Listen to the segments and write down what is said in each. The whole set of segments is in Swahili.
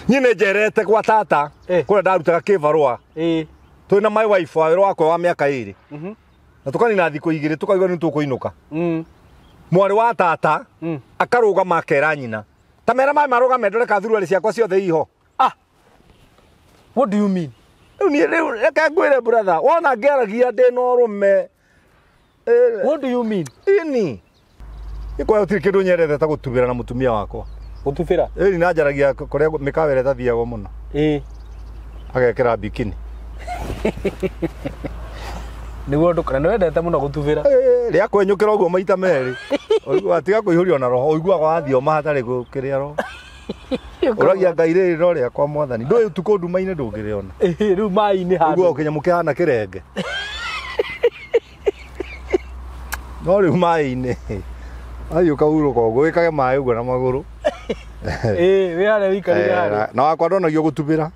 Nyine njerete gwa tata kũrĩa ndarutaga kĩbarũa twĩna my wife wa wĩra wakwa wa mĩaka 2 na tũkanina thikũ 2 tũkaigua nĩ tũkũinũka mwarĩ wa tata akarũgama akera nyina ta mera maĩ marũgame ndore kathuruarĩ ciakwa ciothe iho. What do you mean? Reke ngwĩre brother wona ngĩaragia ndĩ na ũrũme. What do you mean? Ini ĩkwa ũtirĩ kĩndũ nyerete ta gũtubĩra na mũtumia wakwa. Gũtubĩra? Ĩni na njaragia kũrĩa mĩkawa ĩrĩa tathiagwo mũno. Agekĩra bikini. Nĩguo ndũkana nĩ wendete mũno gũtubĩra. Rĩa kwenyũkĩra ũguo maita merĩ. Ũiguaga tiga kũihũrio na roho ũiguaga wathio mahatarĩ gũkĩrĩa roho. Ũragia Ngai rĩrĩ rĩakwa Mwathani. Ndũĩ ũtukũ nduma-inĩ ndũngĩrĩona. Rĩu maĩ-inĩ handũ. Ũiguaga ũkĩnyamũ kĩhana kĩrenge. No rĩu maĩ-inĩ. Ayo kaurũka ũguo wĩkage maĩ ũguo na magũrũ. Wĩ harĩa wĩikarĩre harĩa. Na wakwa ndonagio gũtubĩra.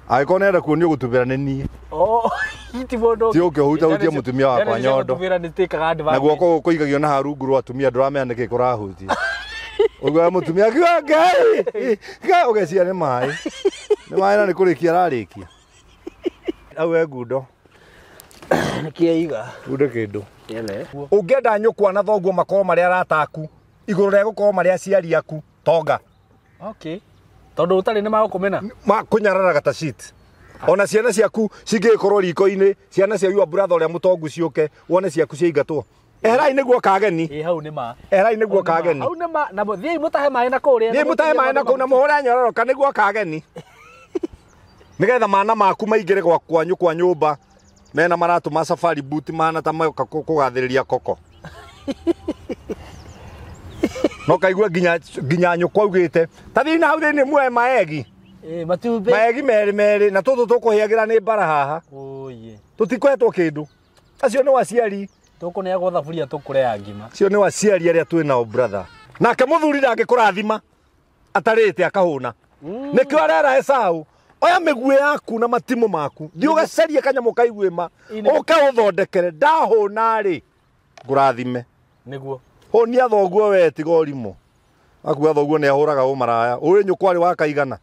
Angĩkorwo nĩenda kuonio gũtubĩra nĩ niĩ. Iti mũndũ. Ti ũkĩhutia mũtumia wakwa nyondo. Gũtubĩra nĩ tĩkaga advantage. Na guoko kũigagio na harungu rwa atumia ndũramenya nĩkĩ kũrahutia. Ũguo mũtumia akiuga Ngai ũgeciria nĩ maĩ. Nĩ maĩ na nĩ kũrĩkia ararĩkia. Awe ngundo. Nĩkĩiga. Ngundo kĩndũ. Ũngĩenda nyũkwa na thoguo makorwo marĩ arata aku igũrũ rĩa gũkorwo marĩ aciari aku tonga. Okay. Tondũ ũtarĩ nĩ magũkũmena. Kũnyararaga ta shit. Ona ciana ciaku cingĩkorwo riko-inĩ ciana cia yua brother ũrĩa mũtongu ciũke wone ciaku ciaingatwo. Eherai nĩguo kageni. Hau nĩ ma. Eherai nĩguo kageni. Hau nĩ ma. Na thiĩ mũtahe maĩ na kũrĩa. Thiĩ mũtahe maĩ na kũu na mũhũre nyororoka nĩguo kageni. Nĩgetha mana maku maingĩre gwakwa nyũkwa nyũmba. Mena maratũ ma safari boot mana ta mayoka kũgathĩrĩria koko. No kaigua nginya nyũkwa augĩte ta thiĩ na hau thĩinĩ muoe maegi. Matumbĩ. Maegi merĩ na tũtũ tũkũhĩagĩra nĩ mbara haha. Tũtikohetwo kĩndũ. Acio nĩ waciari. Tũkũneagwo thaburia tũkũrĩa ngima. Acio nĩ waciari arĩa twĩ nao brother. Nake mũthuri ndangĩkũrathima atarĩte akahũna. Nĩkĩo arera Esaũ. Oya mĩguĩ yaku na matimũ maku. Thiĩ ũgacarie kanyamũ kaiguĩma. Ũke ũthondekere ndahũna-rĩ ngũrathime. Nĩguo. Hũnia thoguo we tiga ũrimũ. Akuga thoguo nĩ ahũraga ũmaraya. Ũĩ nyũkwa arĩ wa kaigana.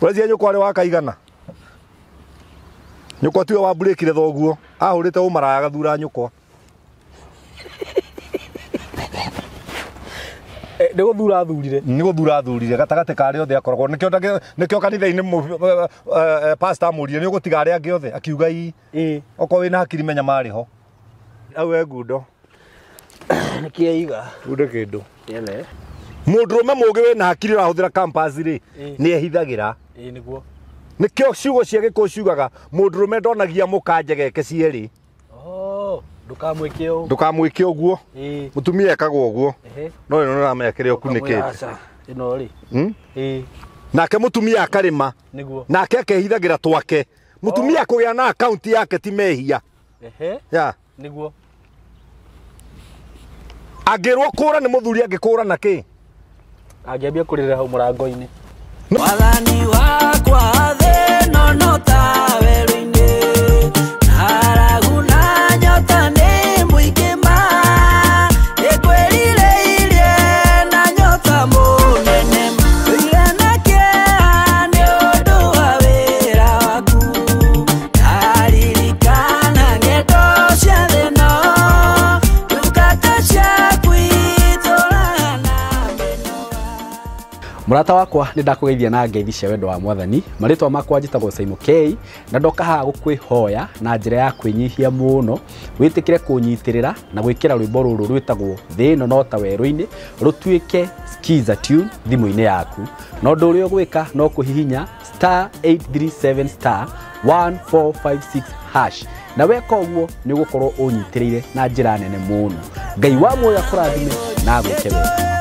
Ũreciria nyũkwa arĩ wa kaigana. Nyũkwa tiwe wambũrĩkire thoguo. Ahũrĩte ũmaraya agathura nyũkwa. Nĩ gũthura athurire. Nĩ gũthura athurire gatagatĩ ka arĩa othe akoragwo. Nĩkĩo kanitha-inĩ pastor amũrire nĩ ũgũtiga arĩa angĩ othe akiuga ii. Okorwo wĩna hakiri menya marĩ ho. Awe ngundo. Nĩkĩiga. Ngundo kĩndũ. Mũndũrũme mũgĩ wĩna hakiri ũrahũthĩra campus-rĩ nĩ ehithagĩra. Nĩguo. Nĩkĩo ciugo cia Gĩkũyũ ciugaga mũndũrũme ndonagia mũkanje geke cierĩ. Ndũkamwĩke ũguo. Mũtumia ekagwo ũguo. No ĩno nĩramenya kĩrĩa ũkunĩkĩte. Ĩno-rĩ. Nake mũtumia akarĩma. Nake akehithagĩra twake. Mũtumia kũgĩa na akaunti yake ti mehia. Nĩguo. Angĩrwo kũra nĩ mũthuri angĩkũra na kĩ? Angĩambia kũrĩra hau mũrango-inĩ. Mwathani wakwa thĩ nono ta werũ-inĩ haragu na nyota nĩ mũingĩ ma ĩkwĩrirĩirie na nyota mũnene ũire na kĩeha nĩ ũndũ wa wĩra waku ndaririkana ng'endo cia thĩ ĩno ndungata ciaku itũũraga na mĩnoga. Murata wakwa nĩ ndakũgeithia na ngeithi cia wendo wa Mwathani. Marĩtwa makwa njĩtagwo Simon K na ndoka haha gũkwĩhoya na njĩra ya kwĩnyihia mũno wĩtĩkĩre kũnyitĩrĩra na gwĩkĩra rwĩmbo rũrũ rwĩtagwo thĩ ĩno no ta werũ-inĩ rũtuĩke skiza tune thimũ-inĩ yaku. Na ũndũ ũrĩa ũgwĩka no kũhihinya *837 *1456 hash. Na weka ũguo nĩ ũgũkorwo ũnyitĩrĩire na njĩra nene mũno. Ngai wa muoyo akũrathime na agwĩke wega.